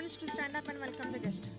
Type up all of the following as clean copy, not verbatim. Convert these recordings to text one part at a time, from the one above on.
students to stand up and welcome the guest.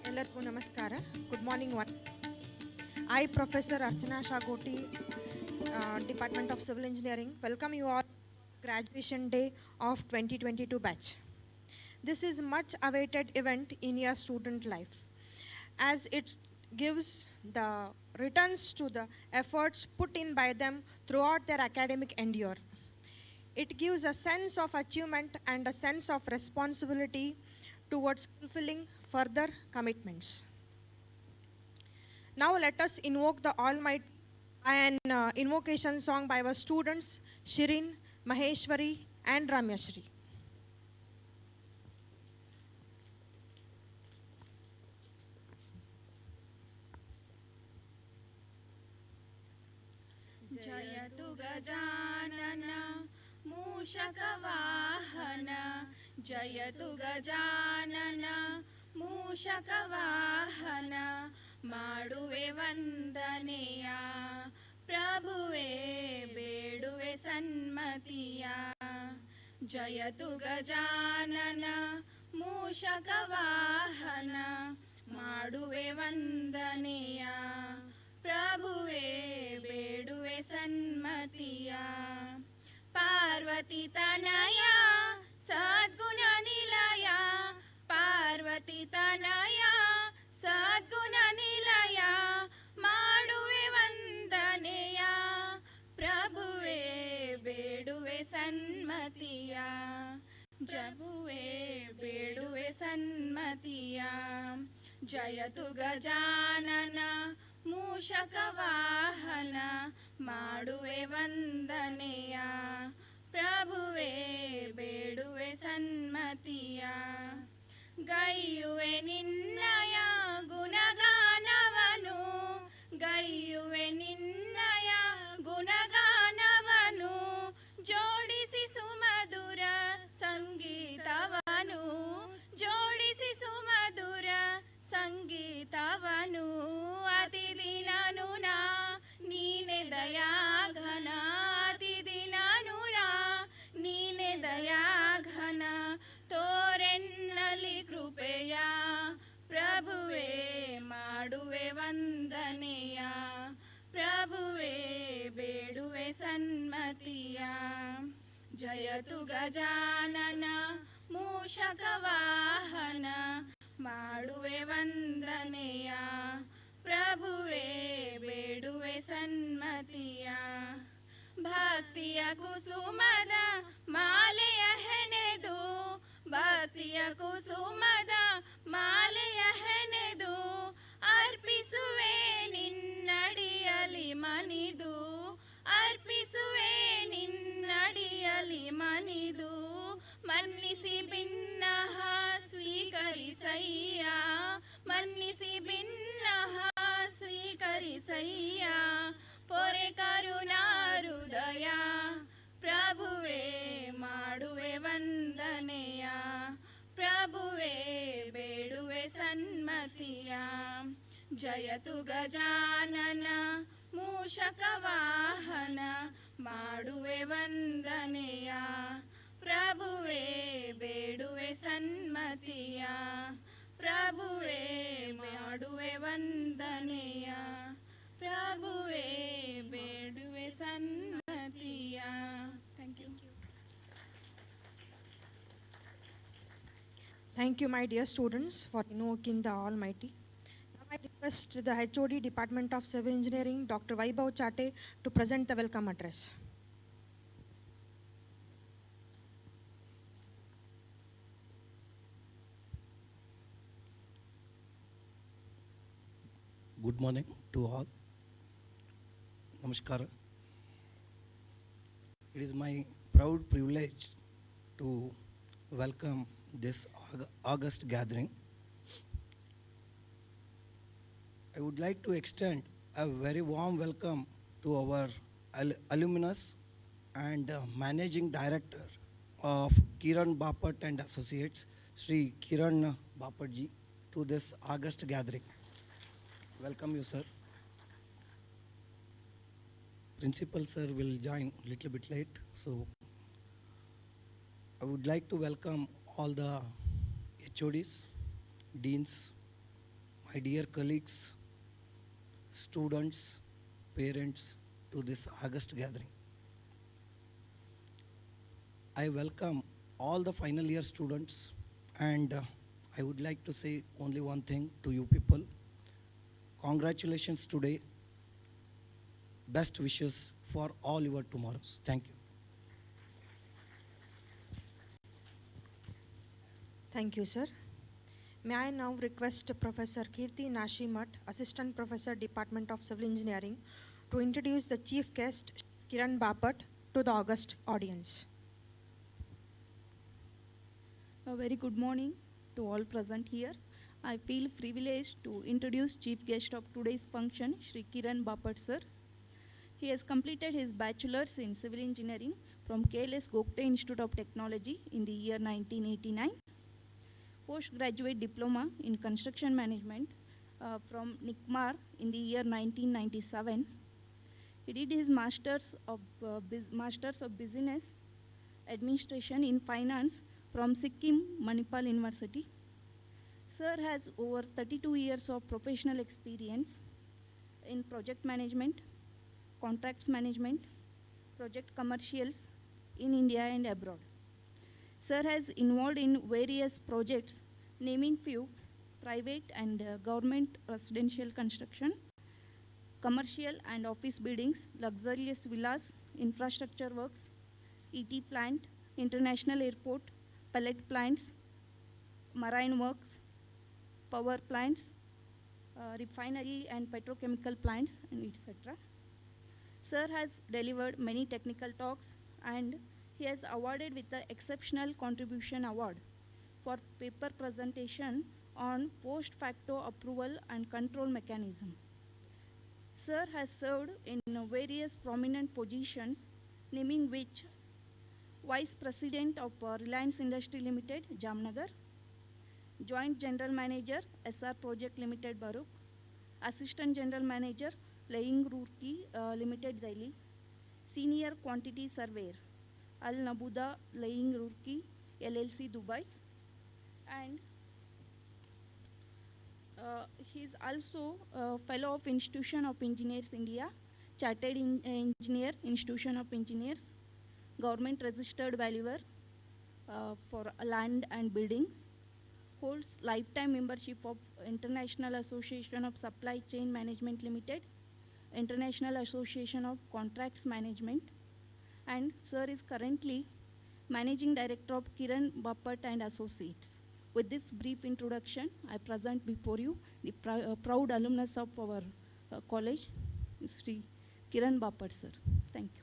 ಎಲ್ಲರಿಗೂ ನಮಸ್ಕಾರ. Good morning one. I, Professor Archana Shagoti, Department of Civil Engineering, welcome you all graduation day of 2022 batch. This is much awaited event in your student life as it gives the returns to the efforts put in by them throughout their academic endure. It gives a sense of achievement and a sense of responsibility towards fulfilling further commitments. Now let us invoke the Almighty and invocation song by our students Shirin, Maheshwari and Ramyashri. जयतु गजानन मूषकवाहन जयतु गजानन ಮೂಷಕವಾಹನ ಮಾಡುವೆ ವಂದನೆಯ ಪ್ರಭುವೇ ಬೇಡುವೆ ಸನ್ಮತಿಯ ಜಯತು ಗಜಾನನ ಮೂಷಕವಾಹನ ಮಾಡುವೆ ವಂದನೆಯ ಪ್ರಭುವೇ ಬೇಡುವೆ ಸನ್ಮತಿಯ ಪಾರ್ವತಿ ತನಯ ಸದ್ಗುಣ ನಿಲಯ ಪಾರ್ವತಿ ತನಯ ಸದ್ಗುಣ ನಿಲಯ ಮಾಡುವೆ ವಂದನೆಯ ಪ್ರಭುವೇ ಬೇಡುವೆ ಸನ್ಮತಿಯ ಜಬುವೆ ಬೇಡುವೆ ಸನ್ಮತಿಯ ಜಯತು ಗಜಾನನ ಮೂಷಕವಾಹನ ಮಾಡುವೆ ವಂದನೆಯ ಪ್ರಭುವೇ ಬೇಡುವೆ ಸನ್ಮತಿಯ ಗೈಯುವೆ ನಿನ್ನಯ ಗುಣಗಾನವನು ಗೈಯುವೆ ನಿನ್ನಯ ಗುಣಗಾನವನು ಜೋಡಿಸಿ ಸುಮಧುರ ಸಂಗೀತವನು ಜೋಡಿಸಿ ಸುಮಧುರ ಸಂಗೀತವನು ಅತಿ ದಿನನು ನಾ ನೀನೆ ದಯಾಘನ ಅತಿ ದಿನನು ನಾ ನೀನೆ ದಯಾಘನ ತೋರೆನ್ನಲಿ ಕೃಪೆಯ ಪ್ರಭುವೇ ಮಾಡುವೆ ವಂದನೆಯ ಪ್ರಭುವೇ ಬೇಡುವೆ ಸನ್ಮತಿಯ ಜಯತು ಗಜಾನನ ಮೂಷಕವಾಹನ ಮಾಡುವೆ ವಂದನೆಯ ಪ್ರಭುವೇ ಬೇಡುವೆ ಸನ್ಮತಿಯ ಭಕ್ತಿಯ ಕುಸುಮದ ಕುಸುಮದ ಮಾಲೆಯ ಹೆನೆದು ಅರ್ಪಿಸುವೆ ನಿನ್ನಡಿಯಲಿ ಮನಿದು ಅರ್ಪಿಸುವೆ ನಿನ್ನಡಿಯಲಿ ಮನಿದು ಮನ್ನಿಸಿ ಭಿನ್ನಹ ಸ್ವೀಕರಿಸಯ್ಯ ಮನ್ನಿಸಿ ಭಿನ್ನಹ ಸ್ವೀಕರಿಸಯ್ಯ ಪೊರೆ ಕರುಣಾರುದಯ ಪ್ರಭುವೇ ಮಾಡುವೆ ವಂದನೆಯ ಪ್ರಭುವೇ ಬೇಡುವೆ ಸನ್ಮತಿಯ ಜಯತು ಗಜಾನನ ಮೂಷಕ ವಾಹನ ಮಾಡುವೆ ವಂದನೆಯ ಪ್ರಭುವೇ ಬೇಡುವೆ ಸನ್ಮತಿಯ ಪ್ರಭುವೇ ಮಾಡುವೆ ವಂದನೆಯ ಪ್ರಭುವೇ ಬೇಡುವೆ ಸನ್ಮತಿಯ. Thank you. Thank you, my dear students, for invoking the Almighty. Now I request the HOD Department of Civil Engineering, Dr. Vaibhav Chate, to present the welcome address. Good morning to all. Namaskara. It is my proud privilege to welcome this August gathering. I would like to extend a very warm welcome to our alumnus and managing director of Kiran Bapat and Associates, Sri Kiran Bapat ji, to this August gathering. Welcome you, sir. Principal sir will join a little bit late, so I would like to welcome all the HODs, deans, my dear colleagues, students, parents to this August gathering. I welcome all the final year students, and I would like to say only one thing to you people. Congratulations today. Best wishes for all your tomorrows. Thank you. Thank you, sir. May I now request Professor Kirti Nashimat, Assistant Professor, Department of Civil Engineering, to introduce the chief guest, Kiran Bapat, to the August audience. A very good morning to all present here. I feel privileged to introduce chief guest of today's function, Shri Kiran Bapat sir. He has completed his bachelor's in civil engineering from KLS Gogte Institute of Technology in the year 1989. Postgraduate diploma in construction management from NICMAR in the year 1997. He did his Masters of Business Administration in Finance from Sikkim Manipal University. Sir has over 32 years of professional experience in project management, contracts management, project commercials in India and abroad. Sir has involved in various projects, naming few: private and government residential construction, commercial and office buildings, luxurious villas, infrastructure works, ET plant, international airport, pellet plants, marine works, power plants, refinery and petrochemical plants, and etc. Sir has delivered many technical talks, and he has awarded with the Exceptional Contribution Award for paper presentation on post facto approval and control mechanism. Sir has served in various prominent positions, naming which: Vice President of Reliance Industry Limited, Jamnagar; Joint General Manager, SR Project Limited, Baruk; Assistant General Manager, Laying Roorkee Limited, Delhi; Senior Quantity Surveyor, Al Nabuda Laying Roorkee LLC, Dubai; and he is also a Fellow of Institution of Engineers, India, Chartered Engineer, Institution of Engineers, Government Registered Valuer for land and buildings, holds lifetime membership of International Association of Supply Chain Management Limited, International Association of Contracts Management, and sir is currently Managing Director of Kiran Bapat and Associates. With this brief introduction, I present before you the proud alumnus of our college, Sri Kiran Bapat sir. Thank you.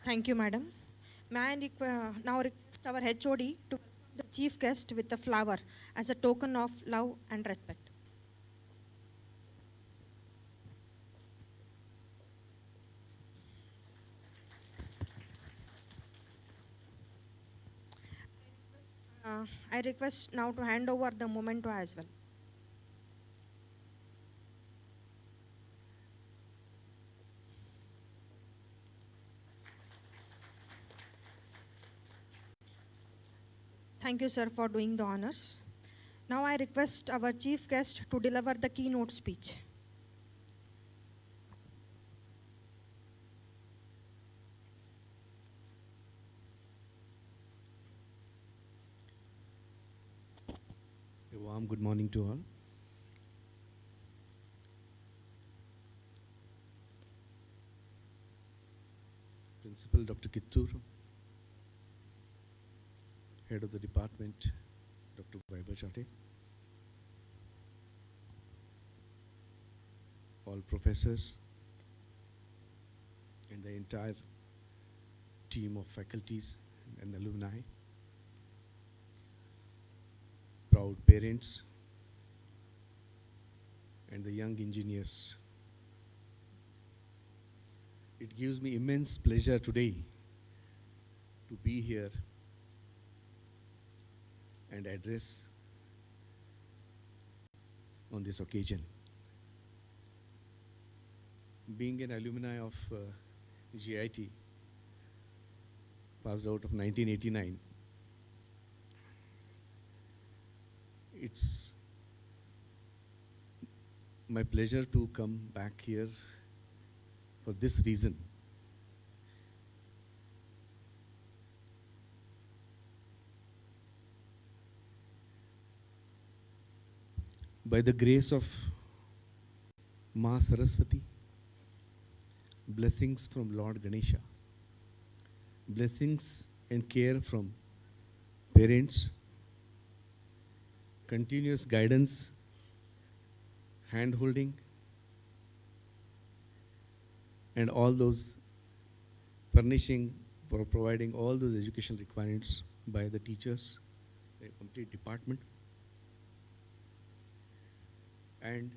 Thank you, madam. May I now request our HOD to welcome the chief guest with a flower as a token of love and respect. I request now to hand over the memento as well. Thank you, sir, for doing the honors. Now I request our chief guest to deliver the keynote speech. A warm good morning to all. Principal Dr. Kittur, Head of the Department, Dr. Vaibhav, all professors, and the entire team of faculties and alumni, proud parents, and the young engineers. It gives me immense pleasure today to be here and address on this occasion. Being an alumni of GIT, passed out of 1989, it's my pleasure to come back here for this reason. By the grace of Ma Saraswati, blessings from Lord Ganesha, blessings and care from parents, continuous guidance, hand-holding, and all those furnishing for providing all those educational requirements by the teachers, a complete department. And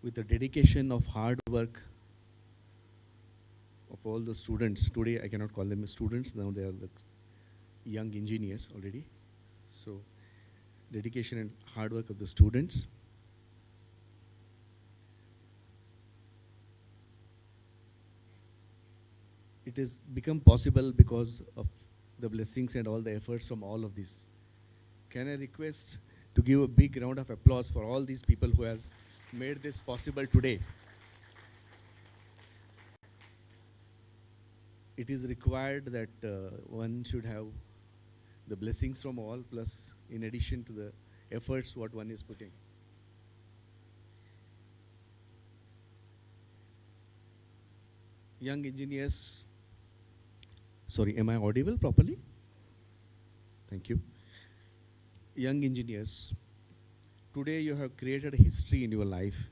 with the dedication of hard work of all the students, today I cannot call them students, now they are the young engineers already. So, dedication and hard work of the students. It has become possible because of the blessings and all the efforts from all of this. Can I request to give a big round of applause for all these people who has made this possible today. It is required that one should have the blessings from all, plus in addition to the efforts what one is putting. Young engineers, sorry, am I audible properly? Thank you. Young engineers, today you have created a history in your life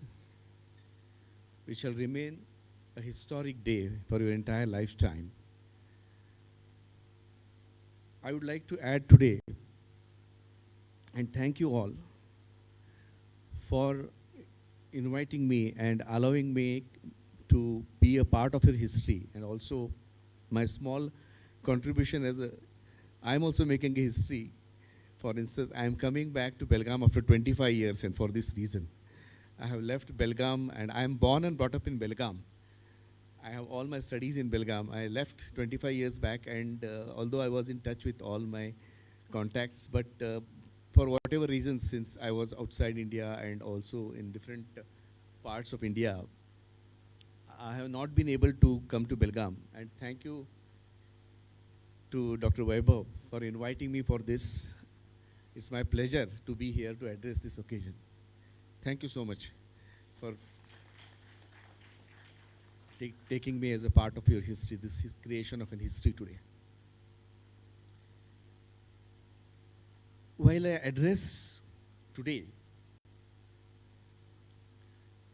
which shall remain a historic day for your entire lifetime. I would like to add today and thank you all for inviting me and allowing me to be a part of your history, and also my small contribution as I'm also making a history. For instance, I am coming back to Belgaum after 25 years, and for this reason. I have left Belgaum, and I am born and brought up in Belgaum. I have all my studies in Belgaum. I left 25 years back, and although I was in touch with all my contacts, but for whatever reasons, since I was outside India and also in different parts of India, I have not been able to come to Belgaum. And thank you to Dr. Vaibhav for inviting me for this. It's my pleasure to be here to address this occasion. Thank you so much for taking me as a part of your history, this is creation of an history today. while I address today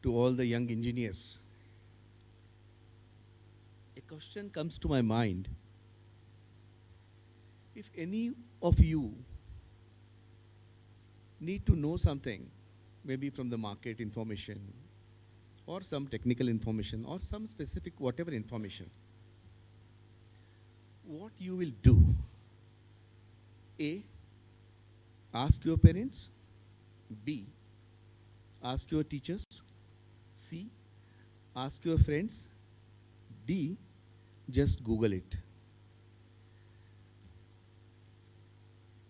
to all the young engineers, a question comes to my mind. If any of you need to know something, maybe from the market information, or some technical information, or some specific whatever information, what you will do? A, ask your parents. B, ask your teachers. C, ask your friends. D, just Google it.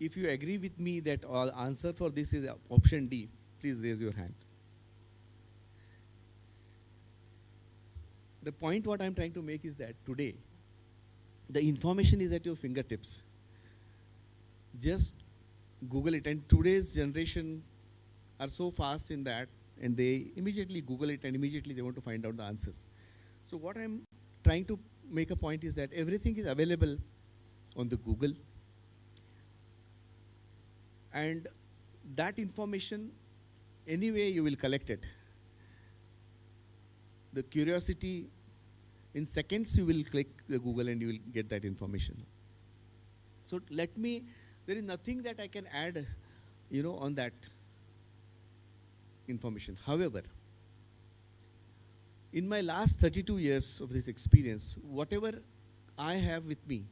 If you agree with me that all answer for this is option D, please raise your hand. The point what I'm trying to make is that today, the information is at your fingertips. Just Google it. And today's generation are so fast in that, and they immediately Google it and immediately they want to find out the answers. So what I'm trying to make a point is that everything is available on the Google. And that information, anyway you will collect it. The curiosity, in seconds you will click the Google and you will get that information. So there is nothing that I can add, on that information. However, in my last 32 years of this experience, whatever I have with me,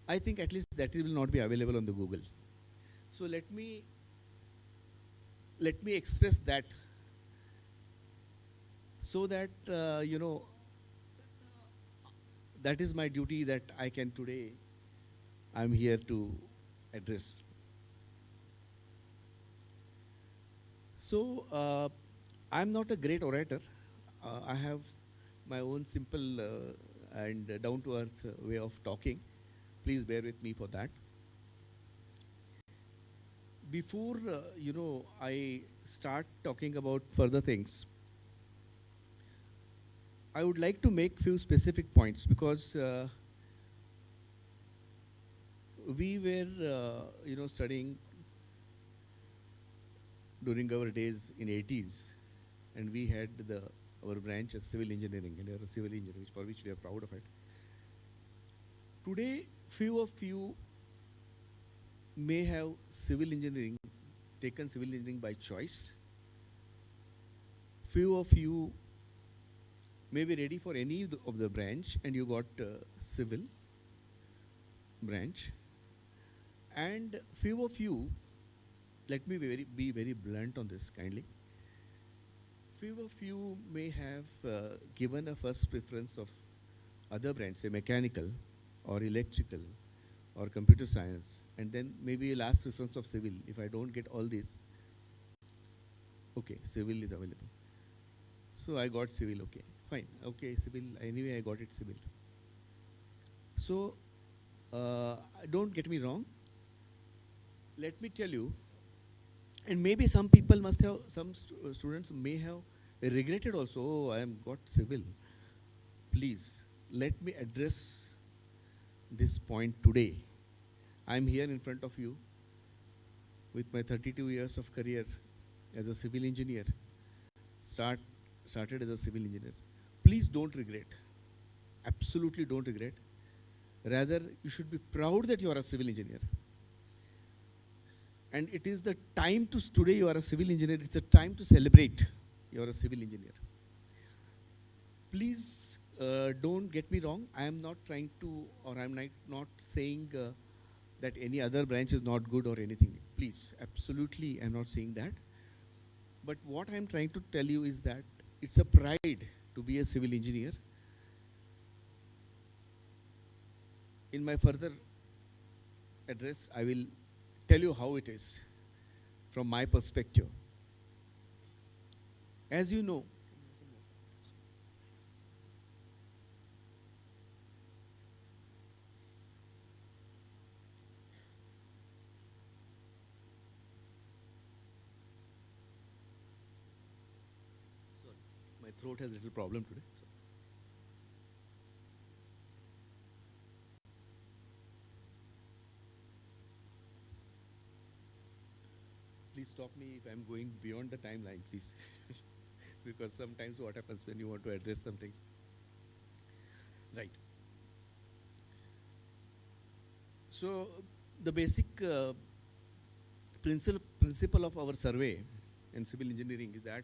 I think at least that will not be available on the Google. So let me express that, so that that is my duty that I can today, I'm here to address. So I'm not a great orator. I have my own simple and down-to-earth way of talking. Please bear with me for that. Before I start talking about further things, I would like to make few specific points, because we were studying during our days in 80s, and we had our branch as civil engineering, and we are a civil engineer, for which we are proud of it. Today, few of you may have taken civil engineering by choice. Few of you may be ready for any of the branch, and you got civil branch. And few of you, let me be very blunt on this kindly. Few of you may have given a first preference of other branch, say mechanical or electrical or computer science, and then maybe a last preference of civil. If I don't get all these, okay, civil is available. So I got civil, okay, fine, okay, civil, anyway I got it civil. So don't get me wrong, let me tell you, and maybe some people must have, some students may have regretted also, oh, I am got civil. Please, let me address this point today. I am here in front of you with my 32 years of career as a civil engineer. Started as a civil engineer. Please don't regret. Absolutely don't regret. Rather, you should be proud that you are a civil engineer. And it is the time today you are a civil engineer, it's a time to celebrate you are a civil engineer. Please don't get me wrong. I am not trying to, or I am not saying that any other branch is not good or anything. Please, absolutely, I am not saying that. But what I am trying to tell you is that it's a pride to be a civil engineer. In my further address, I will tell you how it is from my perspective. As you know, sorry, my throat has a little problem today. So. please stop me if I'm going beyond the timeline, please. Because sometimes what happens when you want to address some things. Right. So the basic principle of our survey in civil engineering is that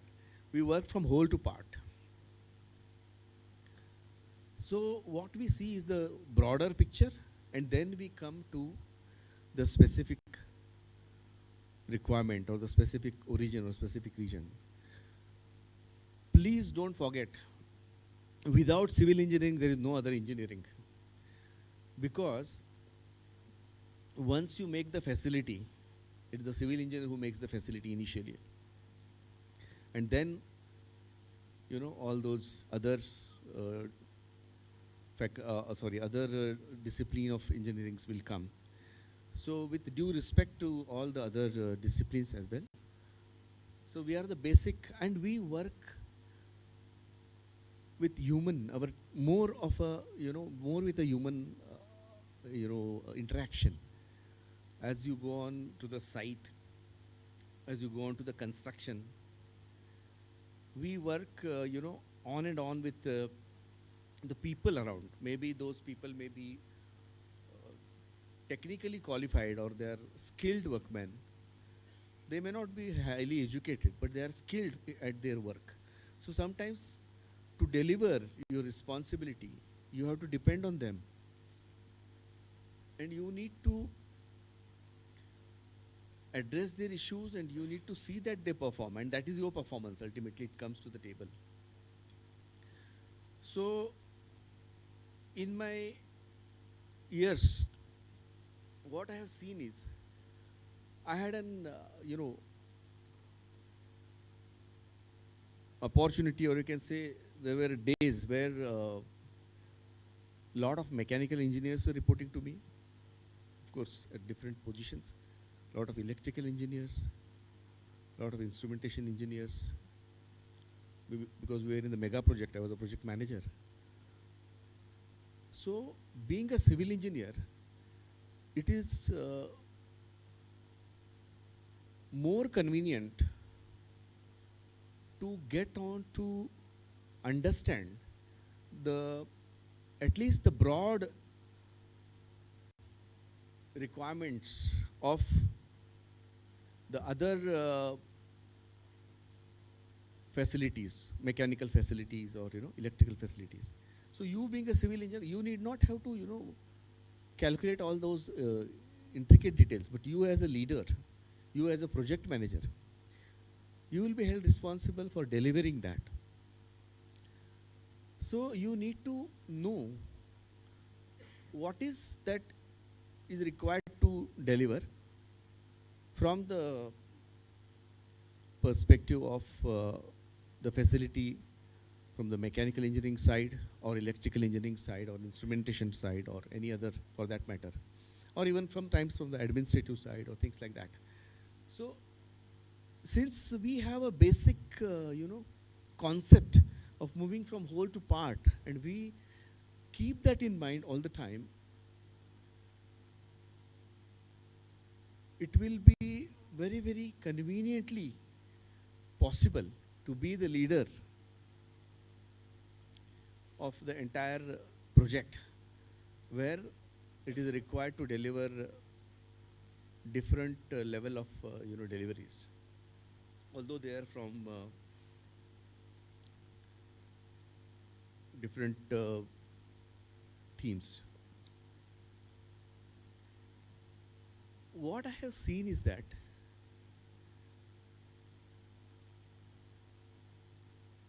we work from whole to part. So what we see is the broader picture, and then we come to the specific requirement or the specific origin or specific region. Please don't forget, without civil engineering, there is no other engineering. Because once you make the facility, it is the civil engineer who makes the facility initially. And then, you know, all those others, other discipline of engineerings will come. So with due respect to all the other disciplines as well, so we are the basic, and we work with human, more with a human, interaction. As you go on to the site, as you go on to the construction, we work, on and on with the people around. Maybe those people may be technically qualified, or they are skilled workmen. They may not be highly educated, but they are skilled at their work. So sometimes to deliver your responsibility, you have to depend on them. And you need to address their issues, and you need to see that they perform, and that is your performance. Ultimately, it comes to the table. So in my years, what I have seen is, I had an, opportunity, or you can say there were days where lot of mechanical engineers were reporting to me, of course, at different positions. Lot of electrical engineers, lot of instrumentation engineers, because we were in the mega project. I was a project manager. So being a civil engineer, it is more convenient to get on to understand at least the broad requirements of the other facilities, mechanical facilities, or electrical facilities. So you being a civil engineer, you need not have to calculate all those intricate details, but you as a leader, you as a project manager, you will be held responsible for delivering that. So you need to know what is that is required to deliver from the perspective of the facility, from the mechanical engineering side, or electrical engineering side, or instrumentation side, or any other for that matter, or even sometimes from the administrative side, or things like that. So since we have a basic concept of moving from whole to part, and we keep that in mind all the time, it will be very, very conveniently possible to be the leader of the entire project, where it is required to deliver different level of deliveries, although they are from different themes. What I have seen is that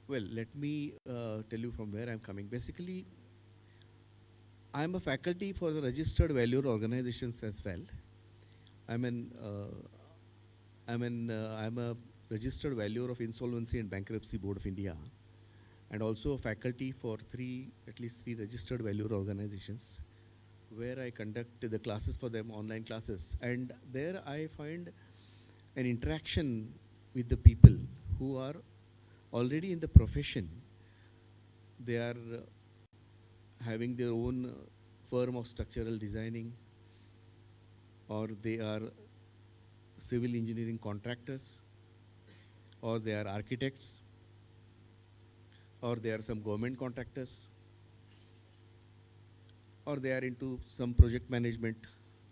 let me tell you from where I'm coming. Basically, I'm a faculty for the registered valuer organizations as well. I'm a registered valuer of Insolvency and Bankruptcy Board of India, and also a faculty for at least three registered valuer organizations, where I conduct the classes for them, online classes. And there I find an interaction with the people who are already in the profession. They are having their own firm of structural designing, or they are civil engineering contractors, or they are architects, or they are some government contractors, or they are into some project management,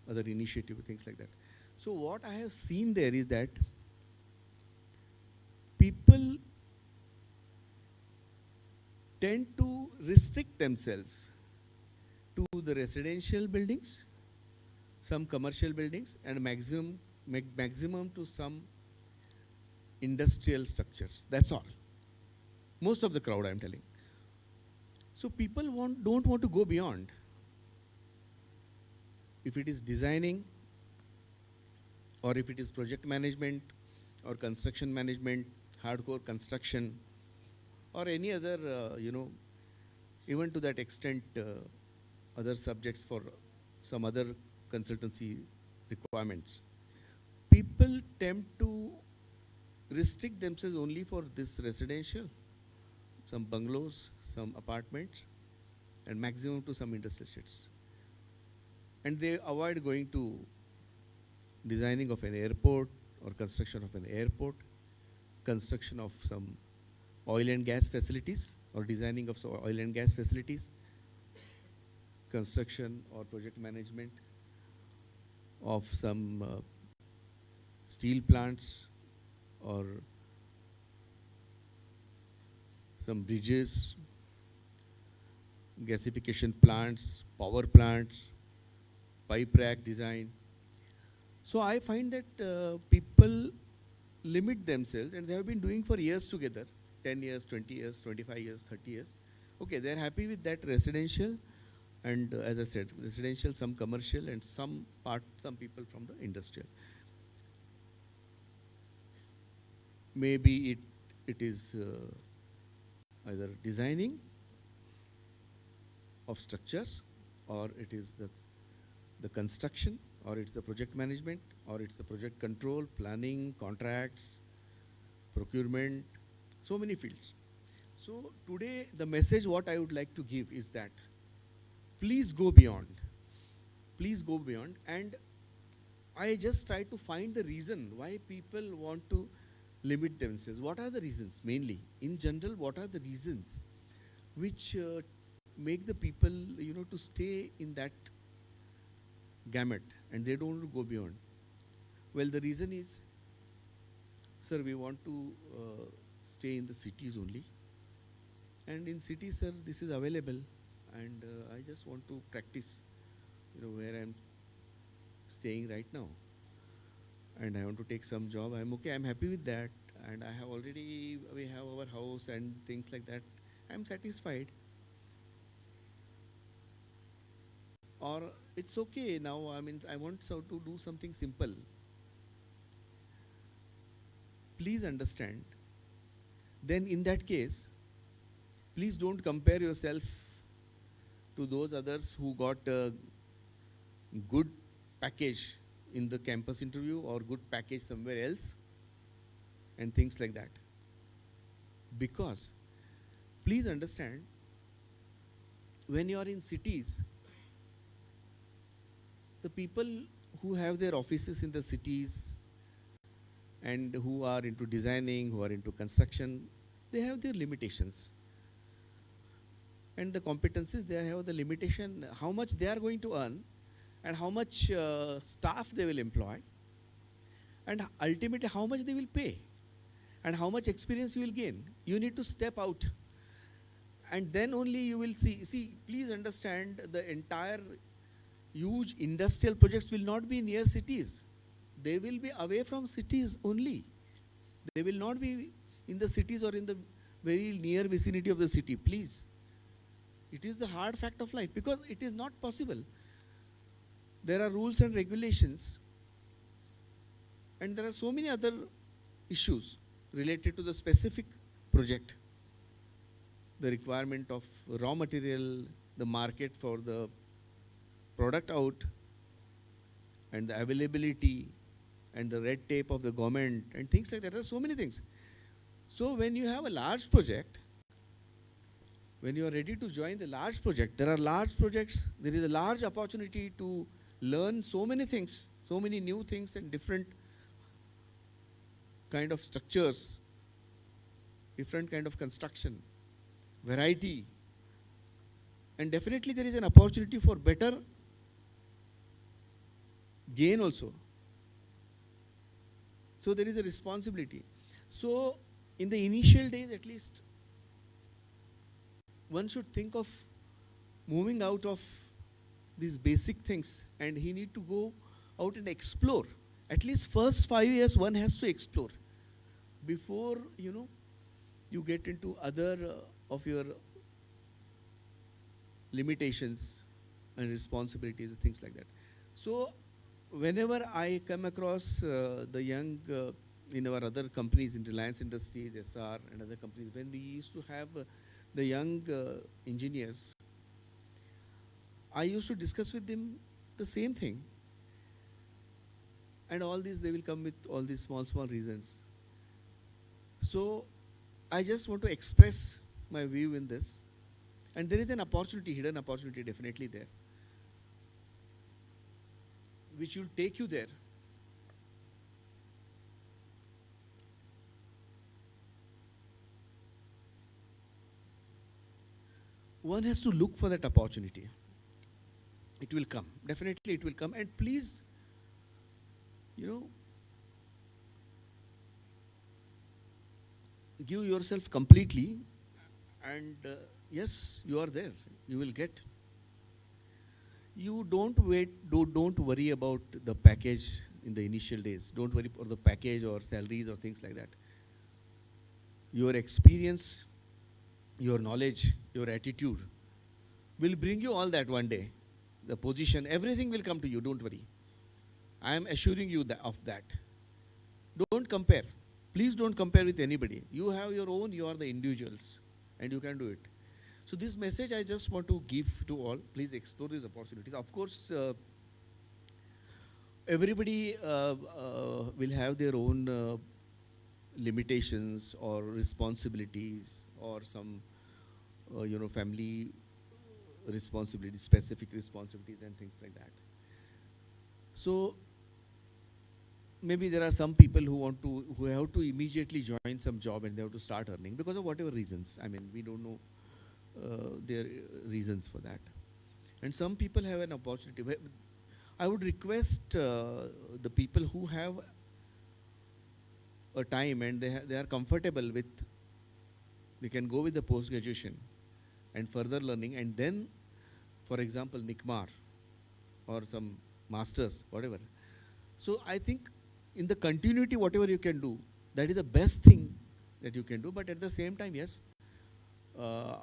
other initiative, things like that. So what I have seen there is that people tend to restrict themselves to the residential buildings, some commercial buildings, and maximum to some industrial structures. That's all. Most of the crowd, I'm telling. So people don't want to go beyond. If it is designing, or if it is project management, or construction management, hardcore construction, or any other, even to that extent, other subjects for some other consultancy requirements. People tend to restrict themselves only for this residential, some bungalows, some apartments, and maximum to some industrial estates. And they avoid going to designing of an airport, or construction of an airport, construction of some oil and gas facilities, or designing of some oil and gas facilities, construction or project management of some steel plants, or some bridges, gasification plants, power plants, pipe rack design. So I find that people limit themselves, and they have been doing for years together, 10 years, 20 years, 25 years, 30 years. Okay, they're happy with that residential, and as I said, residential, some commercial, and some people from the industrial. Maybe it is either designing of structures, or it is the construction, or it's the project management, or it's the project control, planning, contracts, procurement, so many fields. So today the message what I would like to give is that please go beyond. Please go beyond. And I just try to find the reason why people want to limit themselves. What are the reasons mainly? In general, what are the reasons which make the people, to stay in that gamut, and they don't want to go beyond? Well, the reason is, sir, we want to stay in the cities only. And in cities, sir, this is available. And I just want to practice, where I'm staying right now. And I want to take some job. I'm okay, I'm happy with that. And we have our house and things like that. I'm satisfied. Or it's okay now, I want to do something simple. Please understand. Then in that case, please don't compare yourself to those others who got a good package in the campus interview, or good package somewhere else, and things like that. Because, please understand, when you are in cities, the people who have their offices in the cities and who are into designing, who are into construction, they have their limitations. And the competencies, they have the limitation, how much they are going to earn, and how much staff they will employ, and ultimately how much they will pay, and how much experience you will gain. You need to step out, and then only you will see, please understand, the entire huge industrial projects will not be near cities. They will be away from cities only. They will not be in the cities or in the very near vicinity of the city, please. It is the hard fact of life, because it is not possible. There are rules and regulations, and there are so many other issues related to the specific project. The requirement of raw material, the market for the product out, and the availability, and the red tape of the government, and things like that. There are so many things. So when you have a large project, when you are ready to join the large project, there are large projects, there is a large opportunity to learn so many things, so many new things, and different kind of structures, different kind of construction, variety, and definitely there is an opportunity for better gain also. So there is a responsibility. So in the initial days at least, one should think of moving out of these basic things, and he need to go out and explore. At least first 5 years one has to explore before you get into other of your limitations and responsibilities and things like that. So whenever I come across the young in our other companies, in Reliance Industries, SR and other companies, when we used to have the young engineers, I used to discuss with them the same thing. And all these, they will come with all these small reasons. So I just want to express my view in this. And there is an opportunity, hidden opportunity definitely there, which will take you there. One has to look for that opportunity. It will come. Definitely it will come. And please, give yourself completely, and yes, you are there. You will get. You don't worry about the package in the initial days. Don't worry for the package or salaries or things like that. Your experience, your knowledge, your attitude will bring you all that one day. The position, everything will come to you, don't worry. I am assuring you of that. Don't compare. Please don't compare with anybody. You have your own, you are the individuals, and you can do it. So this message I just want to give to all. Please explore these opportunities. Of course, everybody will have their own limitations or responsibilities or some, family responsibilities, specific responsibilities and things like that. So maybe there are some people who have to immediately join some job and they have to start earning because of whatever reasons. I mean, we don't know their reasons for that. And some people have an opportunity. I would request the people who have a time and they are comfortable with, they can go with the post-graduation and further learning, and then, for example, NICMAR or some masters, whatever. So I think in the continuity, whatever you can do, that is the best thing that you can do. But at the same time, yes, I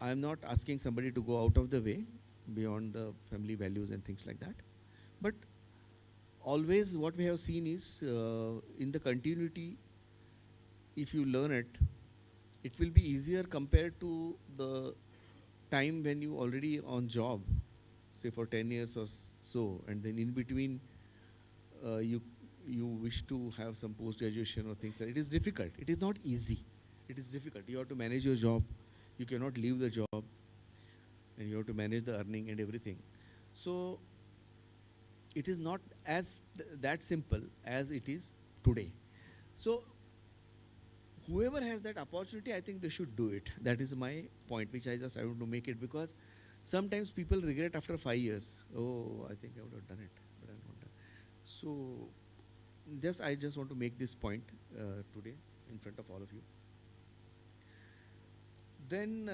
am not asking somebody to go out of the way beyond the family values and things like that. But always what we have seen is in the continuity, if you learn it, it will be easier compared to the time when you already on job, say for 10 years or so, and then in between you wish to have some post-graduation or things like that. It is difficult. It is not easy. It is difficult. You have to manage your job. You cannot leave the job. And you have to manage the earning and everything. So it is not as that simple as it is today. So whoever has that opportunity, I think they should do it. That is my point, which I want to make it, because sometimes people regret after 5 years. Oh, I think I would have done it, but I'm not done. So I just want to make this point today in front of all of you. Then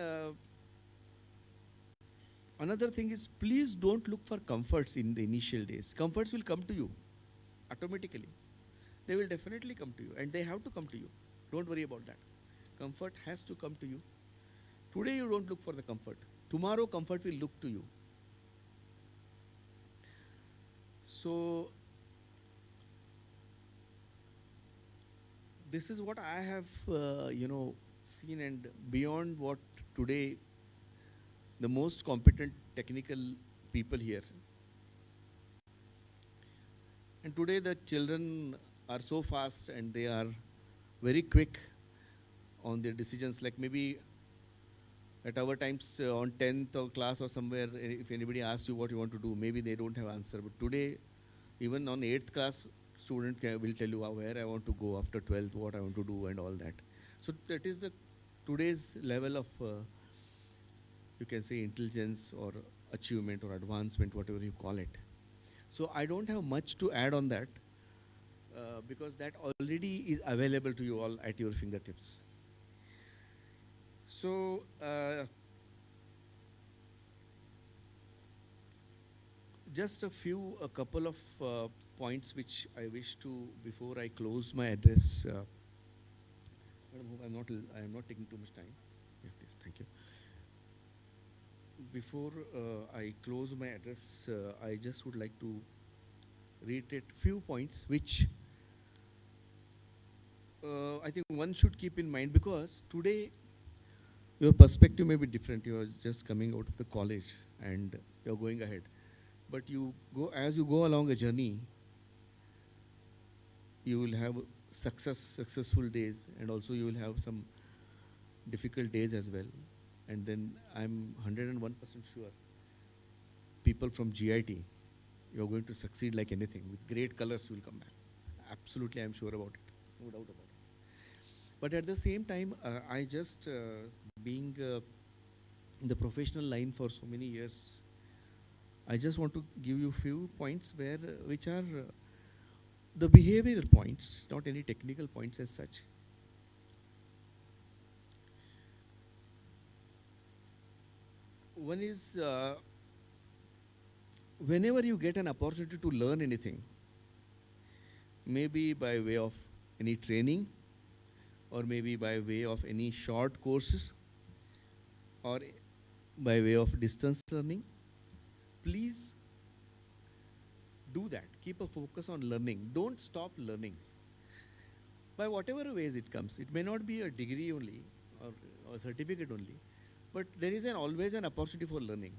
another thing is, please don't look for comforts in the initial days. Comforts will come to you automatically. They will definitely come to you, and they have to come to you. Don't worry about that. Comfort has to come to you. Today you don't look for the comfort. Tomorrow comfort will look to you. So this is what I have, seen, and beyond what today the most competent technical people here. And today the children are so fast and they are very quick on their decisions. Like maybe at our times on 10th or class or somewhere, if anybody asks you what you want to do, maybe they don't have answer. But today, even on 8th class will tell you where I want to go after 12th, what I want to do and all that. So that is the today's level of, you can say, intelligence or achievement or advancement, whatever you call it. So I don't have much to add on that, because that already is available to you all at your fingertips. So just a couple of points which I wish to, before I close my address. Madam, I am not taking too much time. Yeah, please, thank you. Before I close my address, I just would like to reiterate few points which I think one should keep in mind, because today your perspective may be different. You are just coming out of the college and you are going ahead. But as you go along a journey, you will have successful days, and also you will have some difficult days as well. And then I'm 101% sure people from GIT, you're going to succeed like anything. With great colors you will come back. Absolutely, I'm sure about it. No doubt about it. But at the same time, I just, being in the professional line for so many years, I just want to give you few points which are the behavioral points, not any technical points as such. One is, whenever you get an opportunity to learn anything, maybe by way of any training, or maybe by way of any short courses, or by way of distance learning, please do that. Keep a focus on learning. Don't stop learning. By whatever ways it comes. It may not be a degree only or a certificate only, but there is always an opportunity for learning.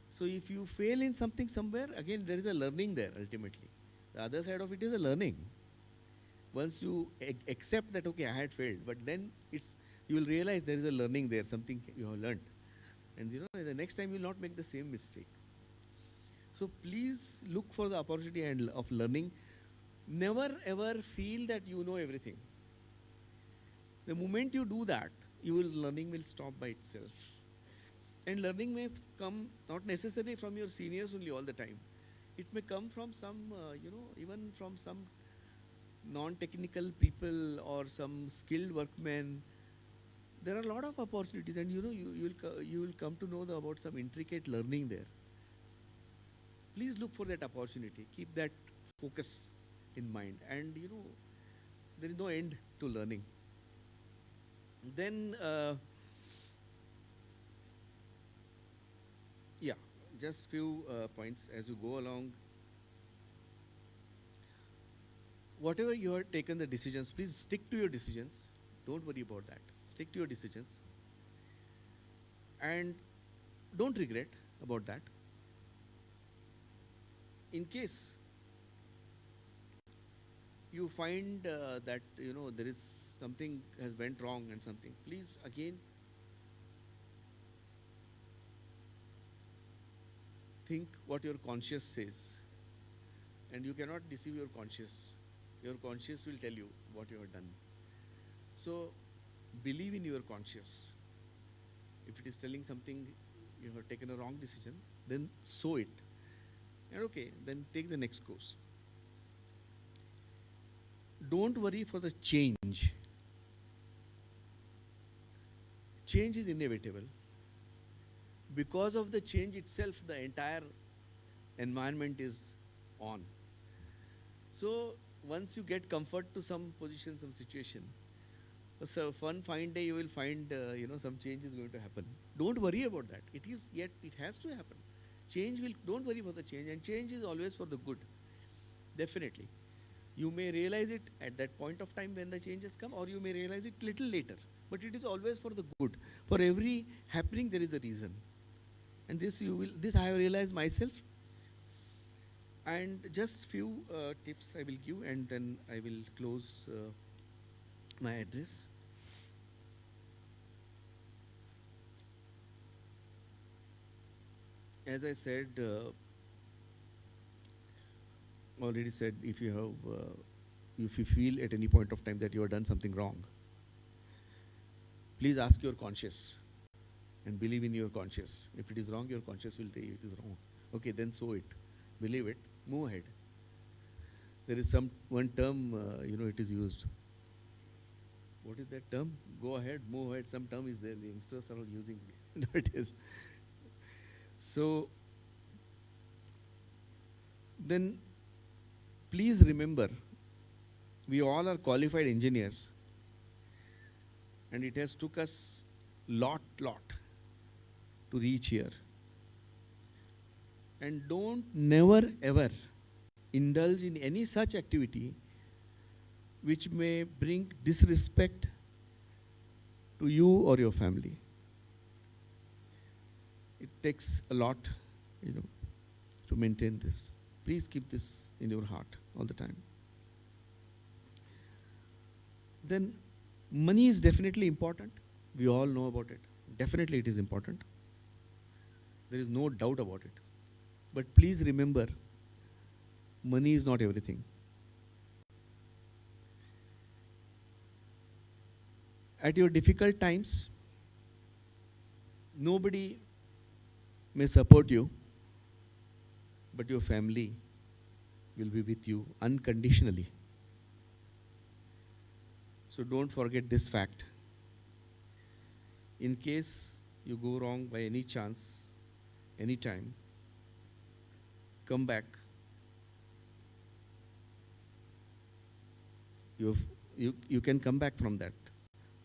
So if you fail in something somewhere, again there is a learning there ultimately. The other side of it is a learning. Once you accept that, okay, I had failed, but then you will realize there is a learning there, something you have learned. And the next time you will not make the same mistake. So please look for the opportunity of learning. Never ever feel that you know everything. The moment you do that, learning will stop by itself. And learning may come not necessarily from your seniors only all the time. It may come from some, even from some non-technical people or some skilled workmen. There are a lot of opportunities, and you will come to know about some intricate learning there. Please look for that opportunity. Keep that focus in mind, and there is no end to learning. Then, just few points as you go along. Whatever you have taken the decisions, please stick to your decisions. Don't worry about that. Stick to your decisions. And don't regret about that. In case you find that there is something has went wrong and something, please again think what your conscience says. And you cannot deceive your conscience. Your conscience will tell you what you have done. So believe in your conscience. If it is telling something, you have taken a wrong decision, then sow it. And okay, then take the next course. Don't worry for the change. Change is inevitable. Because of the change itself, the entire environment is on. So once you get comfort to some position, some situation, so one fine day you will find some change is going to happen. Don't worry about that. It has to happen. Don't worry about the change, and change is always for the good. Definitely. You may realize it at that point of time when the changes come, or you may realize it little later. But it is always for the good. For every happening there is a reason. And this I have realized myself. And just few tips I will give, and then I will close my address. As I said, already said, if you feel at any point of time that you have done something wrong, please ask your conscience and believe in your conscience. If it is wrong, your conscience will tell you it is wrong. Okay, then so it. Believe it. Move ahead. There is one term, it is used. What is that term? Go ahead, move ahead. Some term is there. The youngsters are all using it. It is. So, then please remember, we all are qualified engineers, and it has took us lot to reach here. And don't never ever indulge in any such activity which may bring disrespect to you or your family. It takes a lot, to maintain this. Please keep this in your heart all the time. Then money is definitely important. We all know about it. Definitely it is important. There is no doubt about it. But please remember, money is not everything. At your difficult times, nobody may support you, but your family will be with you unconditionally. So don't forget this fact. In case you go wrong by any chance, any time, come back. You can come back from that.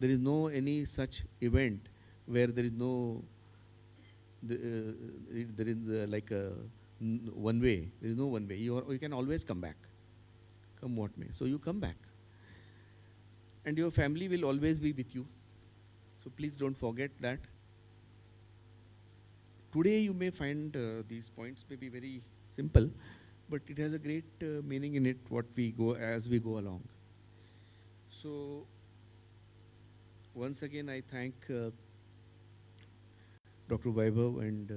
There is no any such event where there is no there is like a one way. There is no one way. You can always come back, come what may. So you come back, and your family will always be with you. So please don't forget that. Today you may find these points may be very simple, but it has a great meaning in it. As we go along. So once again, I thank Dr. Vaibhav and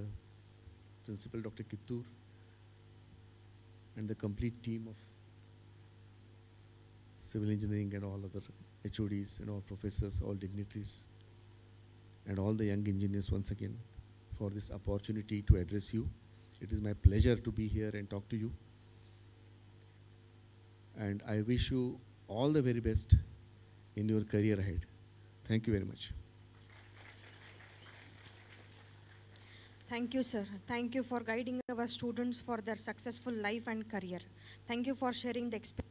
Principal Dr. Kittur and the complete team of civil engineering and all other HODs and all professors, all dignitaries, and all the young engineers once again for this opportunity to address you. It is my pleasure to be here and talk to you. And I wish you all the very best in your career ahead. Thank you very much. Thank you, sir. Thank you for guiding our students for their successful life and career. Thank you for sharing the experience.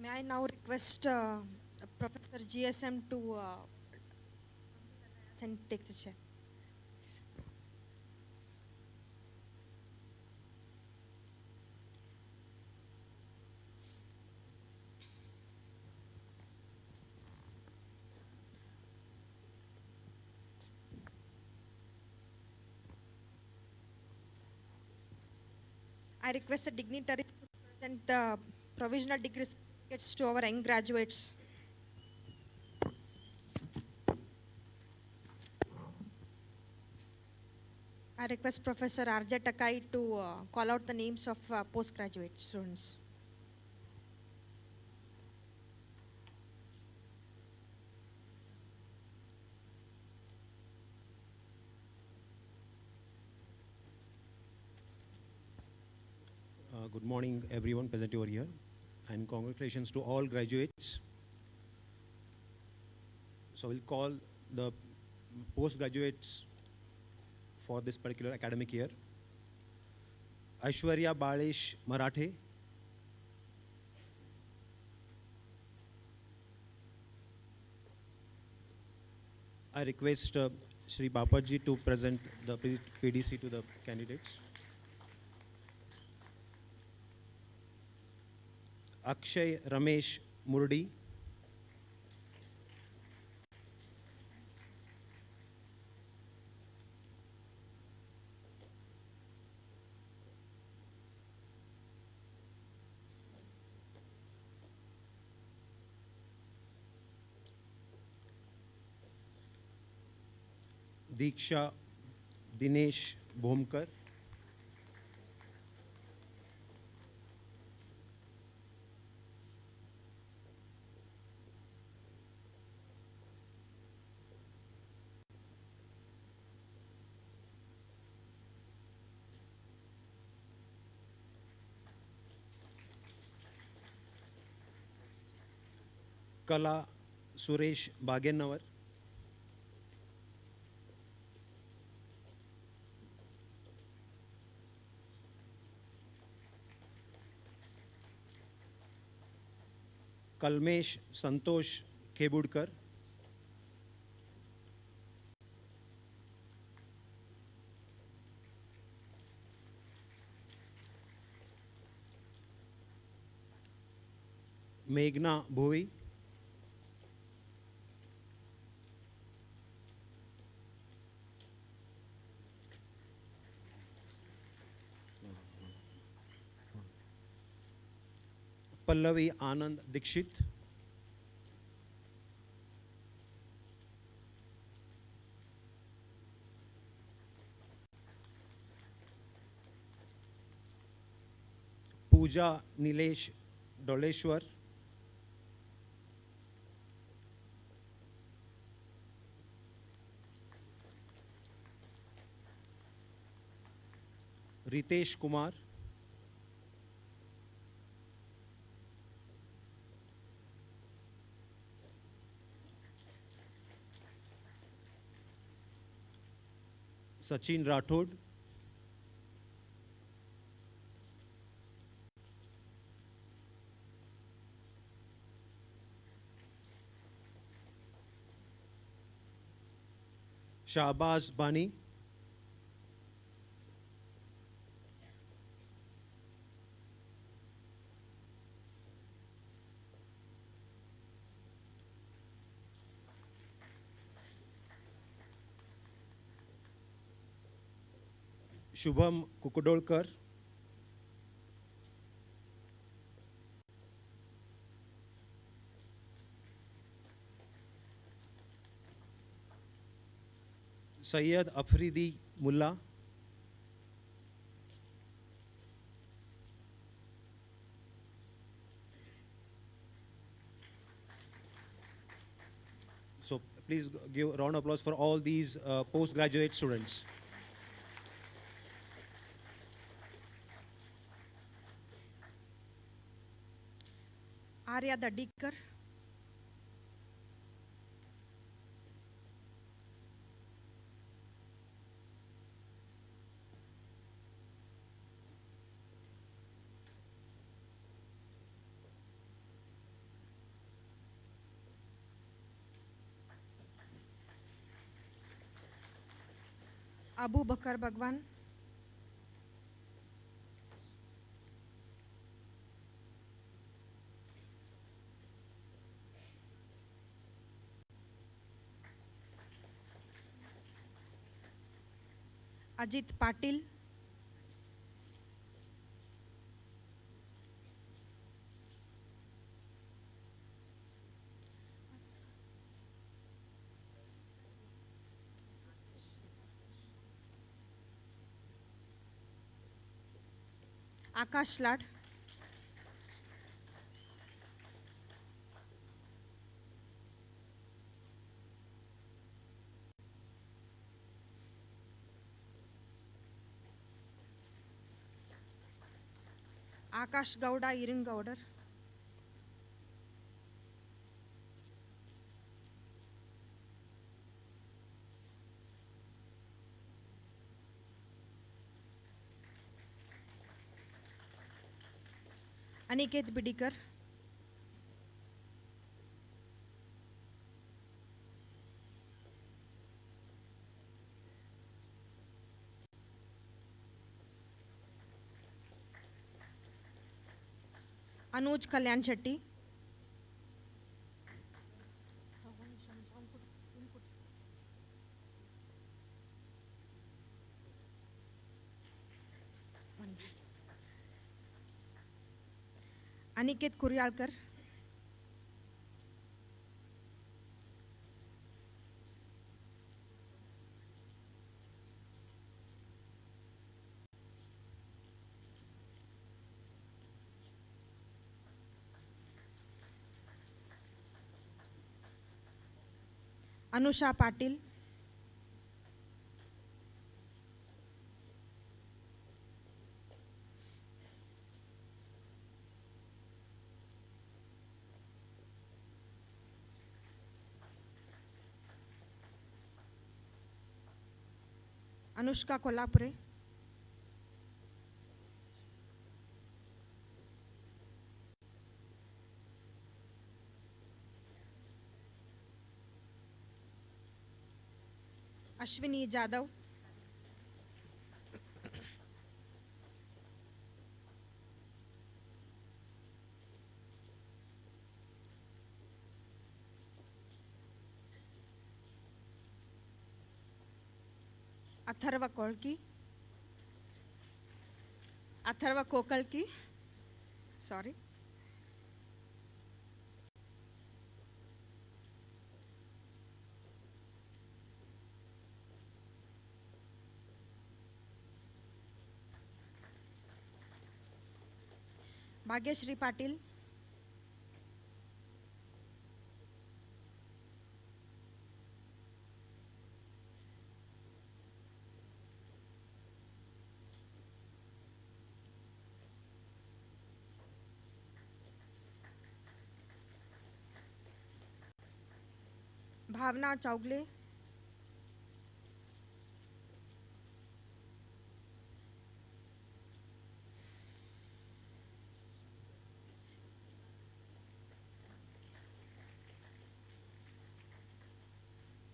May I now request Professor GSM to and take the chair. I request the dignitaries to present the provisional degree certificates to our young graduates. I request Professor R.J. Takai to call out the names of postgraduate students. Good morning, everyone present over here, and congratulations to all graduates. So we'll call the postgraduates for this particular academic year. Aishwarya Balesh Marathe. I request Shri Bapaji to present the PDC to the candidates. Akshay Ramesh Murdi, Diksha Dinesh Bhomkar, Kala Suresh Bagennavar, Kalmesh Santosh Kebudkar, Meghna Bhuvi, Pallavi Anand Dikshit, Pooja Nilesh Doleshwar, Ritesh Kumar, Sachin Rathod, Shahbaz Bani, Shubham Kukudolkar, Syed Afridi Mullah, so please give a round of applause for all these postgraduate students. Arya Dadikar, Abu Bakar Bhagwan, Ajit Patil, Akash Lad, Akash Gowda Iringowder, Aniket Bidikar, Anuj Kalyan Shetty. Aniket Kuryalkar. Anusha Patil. Anushka Kolhapure. Ashwini Jadhav. Atharva Kolki. Atharva Kokalki. Sorry. Bhagyashree Patil. Bhavna Chaugle.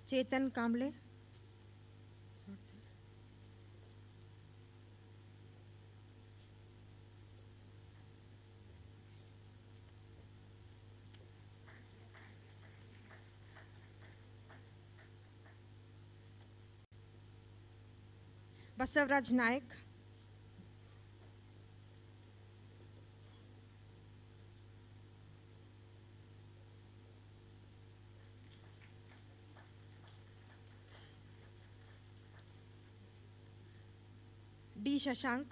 Chetan Kamble. Basavraj Naik. D. Shashank.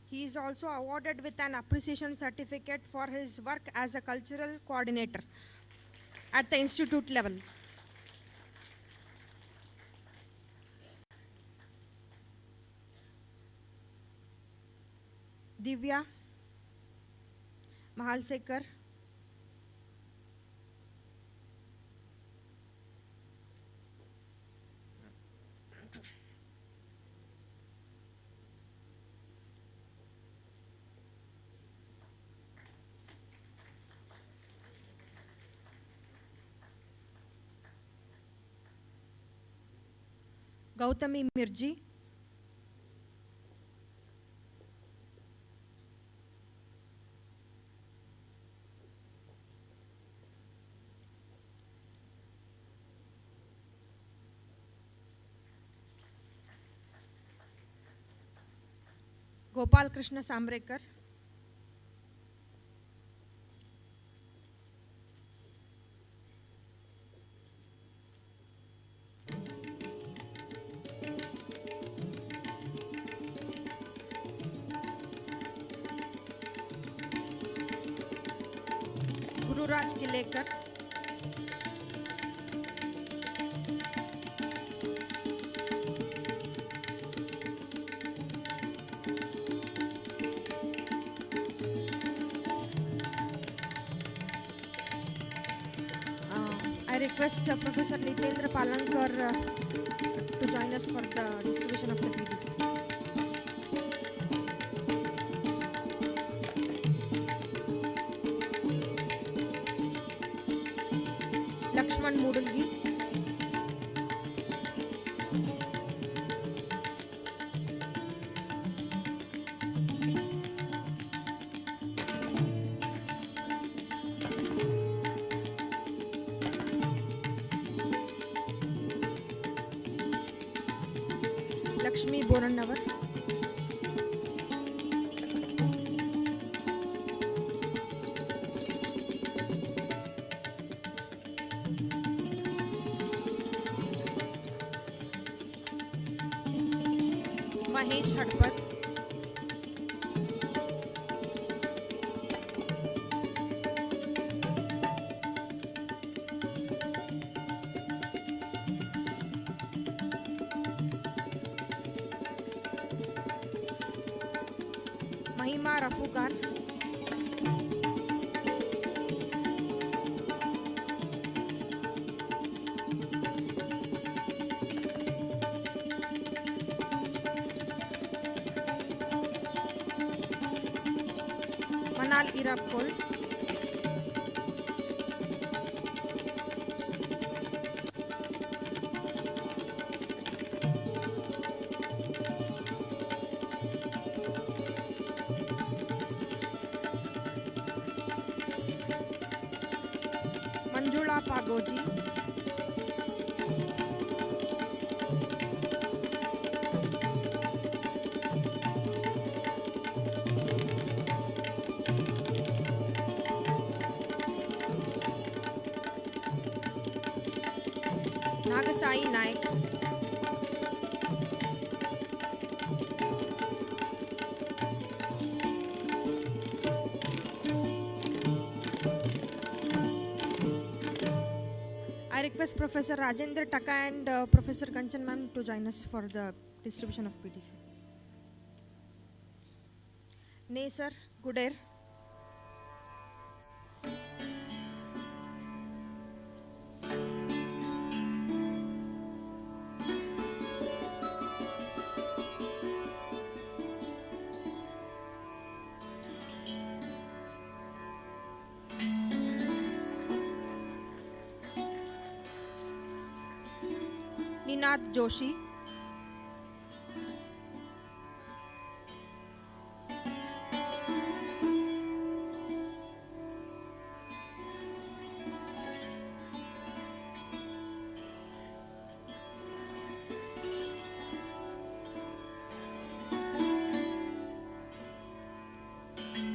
He is also awarded with an appreciation certificate for his work as a cultural coordinator at the institute level. Divya Mahalsekar. Gautami Mirji. Gopal Krishna Sambrekar. Gururaj Kilekar. I request Professor Nitendra Palankar to join us for the distribution of the PDC. Lakshman Moodalgi. Lakshmi Borannavar. Mahesh Hadpat. Mahima Rafukar. Manal Irapkol. Manjula Pagoji. Nagasai Naik. I request Professor Rajendra Taka and Professor Kanchan ma'am to join us for the distribution of PTC. Nay sir, good air. Ninath Joshi.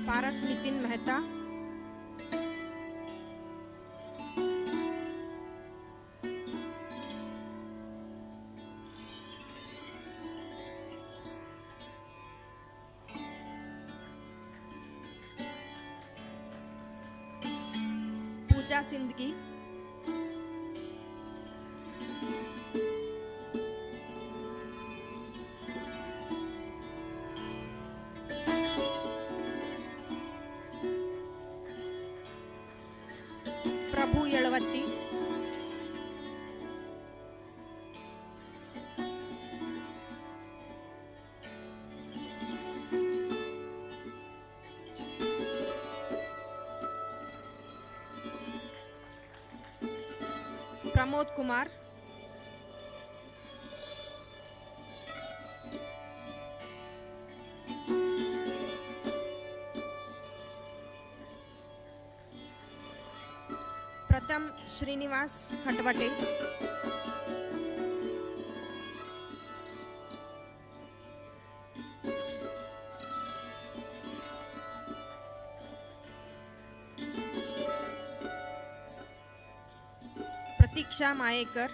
Paras Nitin Mehta. Pooja Sindhi. Prabhu Yelavatti. Pramod Kumar. Pratham Srinivas Khatwate. Pratiksha Mayekar.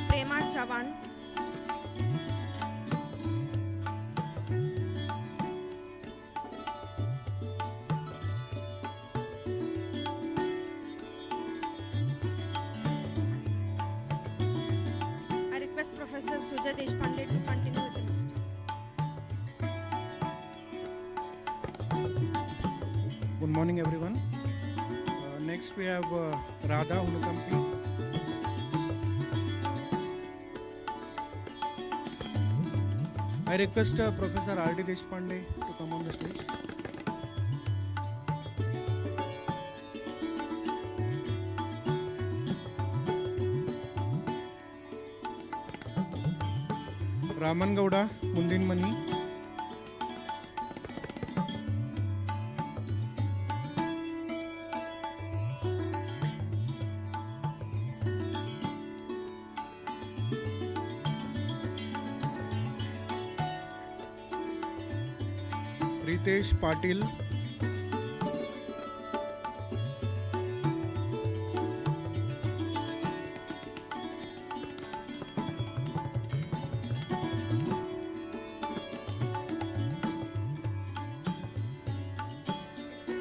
Prema Chavan. I request Professor Sujay Deshpande to continue with the list. Good morning, everyone. Next, we have Radha Hunukampi. I request Professor R.D. Deshpande to come on the stage. Ramangouda ಮುಂದಿನ ಮನಿ, Ritesh Patil,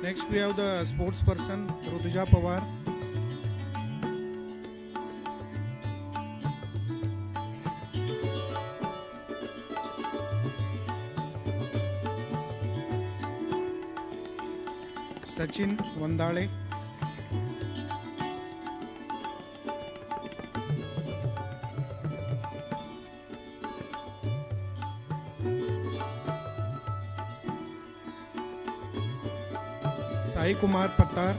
next we have the sports person Rutuja Pawar, Sachin वंदाळे, Sai Kumar पत्तार,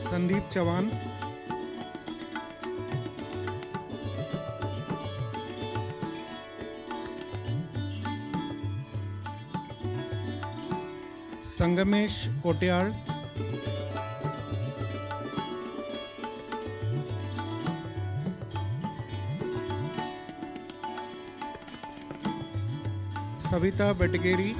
संदीप चौहान, संगमेश कोट्याळ, सविता बेटगेरी,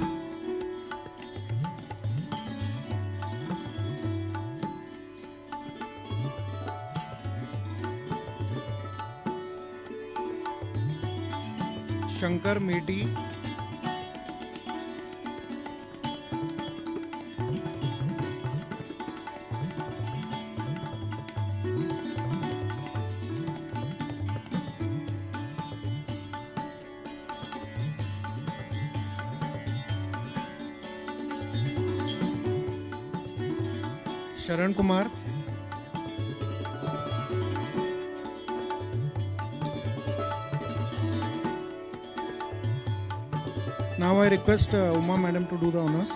शंकर मेटी, शरण Kumar, now I request Uma madam to do the honors.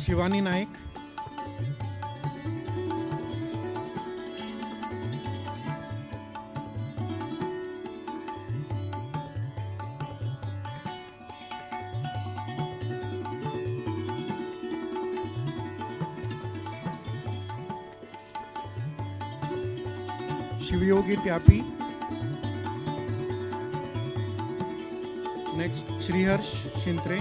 Shivani Naik, Shivyogi Tyapi, next Shriharsh Shintre,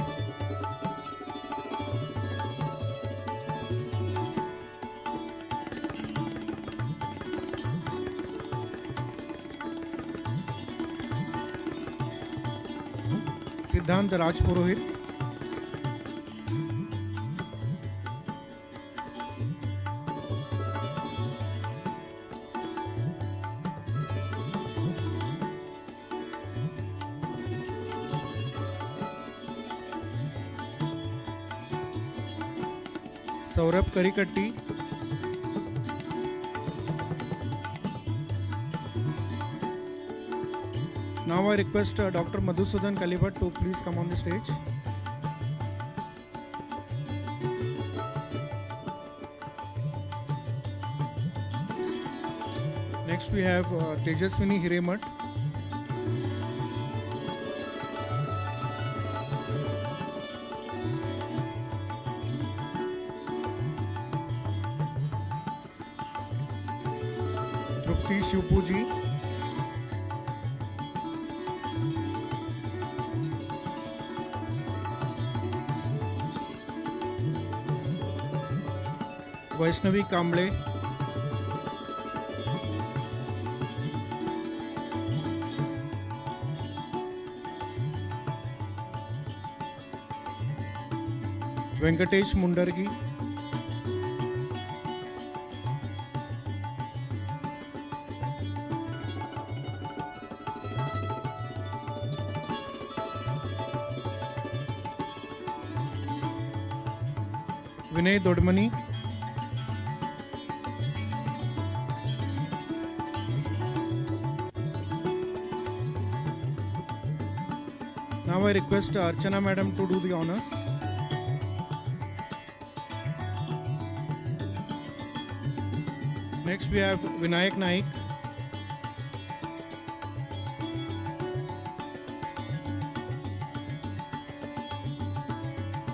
सिद्धांत राजपुरोहित, Saurabh करिकट्टी, now I request Dr. Madhusudan Kalibat to please come on the stage. Next we have Tejaswini Hiremat, Trupti Shivpuji, Vaishnavi Kamble, Venkatesh Mundargi, Vinay दोडमनी, Now I request Archana madam to do the honors. Next we have Vinayak Naik.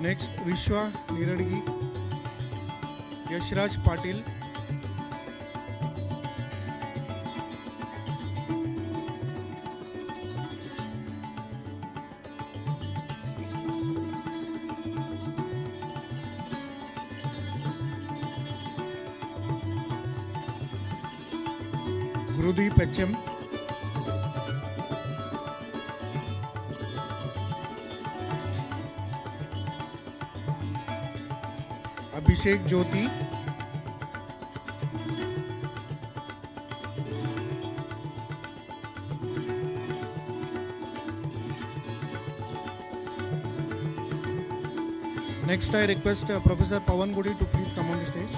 Next Vishwa Niradgi. Yashraj Patil. Gurudeep HM. Abhishek Jyoti. Next I request Professor Pawan Gudi to please come on the stage.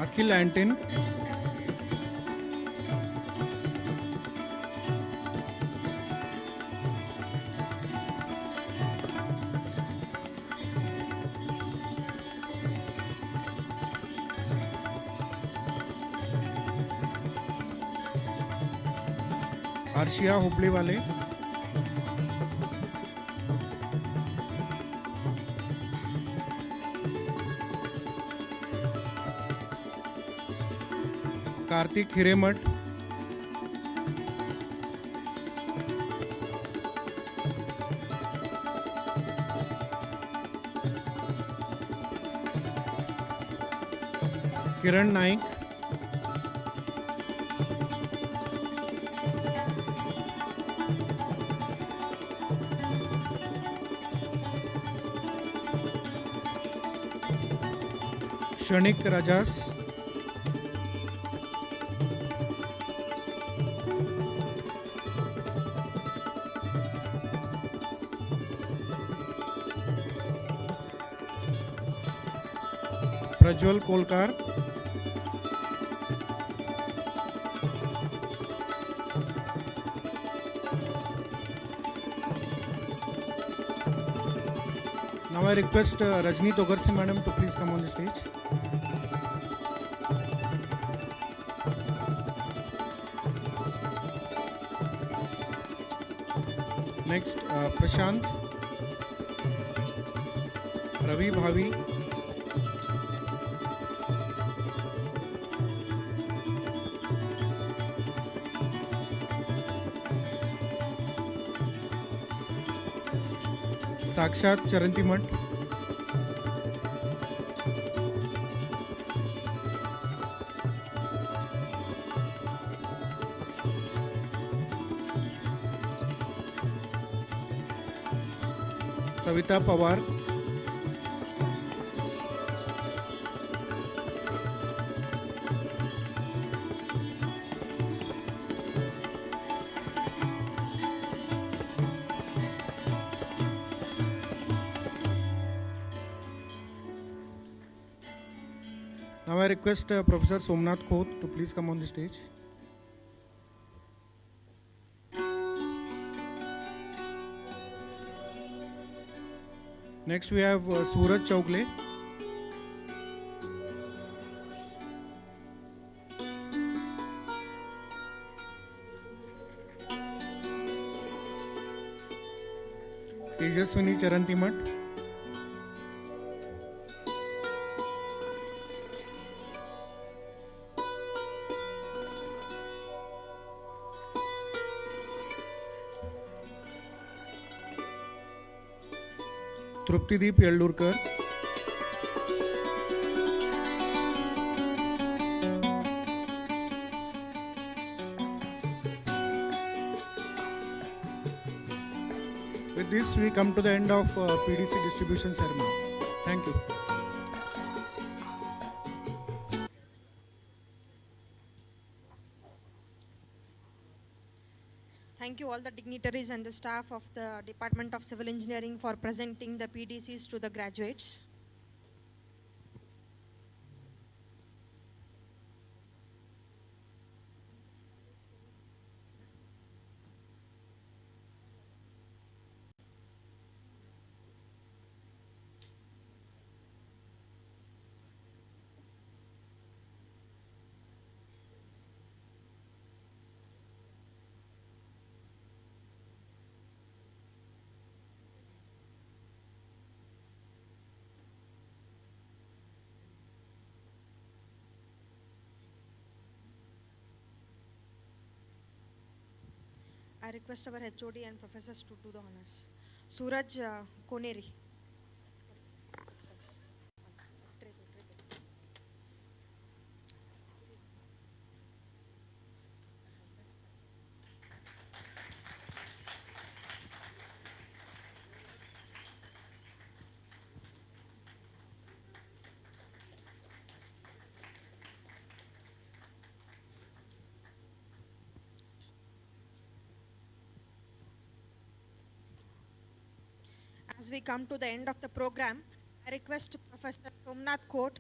Akhil Antin. Arshia Hubli वाले. कार्तिक हिरेमठ. किरण नाईक. क्षणिक rajas. Prajwal Kolkar. Now I request Rajni Togarse madam to please come on the stage. Next Prashant. Ravi Bhavi. साक्षात चरंती मठ. Savita Pawar. Now I request Professor Somnath Khoth to please come on the stage. Next we have Suraj Chaugle. Tejaswini Charantimat. तृप्तिदीप येल्लूरकर. With this we come to the end of PDC distribution ceremony. Thank you. Thank you all the dignitaries and the staff of the Department of Civil Engineering for presenting the PDCs to the graduates. I request our HOD and professors to do the honors. Suraj Koneri. As we come to the end of the program, I request Professor Somnath Kot.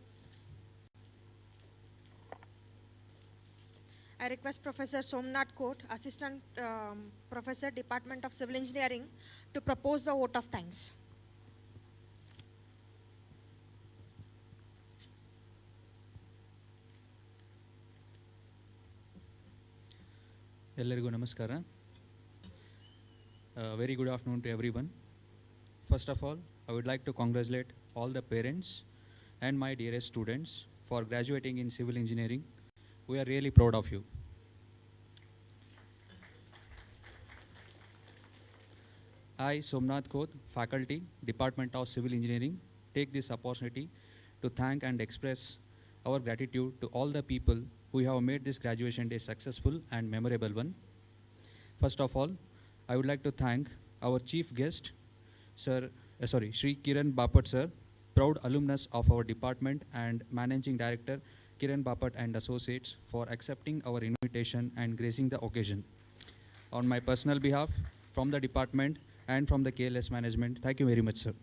I request Professor Somnath Kot, Assistant Professor, Department of Civil Engineering, to propose the vote of thanks. ಎಲ್ಲರಿಗೂ ನಮಸ್ಕಾರ. Very good afternoon to everyone. First of all, I would like to congratulate all the parents and my dearest students for graduating in civil engineering. We are really proud of you. I, Somnath Kot, Faculty, Department of Civil Engineering, take this opportunity to thank and express our gratitude to all the people who have made this graduation day successful and memorable one. First of all, I would like to thank our chief guest, Shri Kiran Bapat sir, proud alumnus of our department, and Managing Director Kiran Bapat and Associates for accepting our invitation and gracing the occasion. On my personal behalf, from the department and from the KLS management, thank you very much, sir.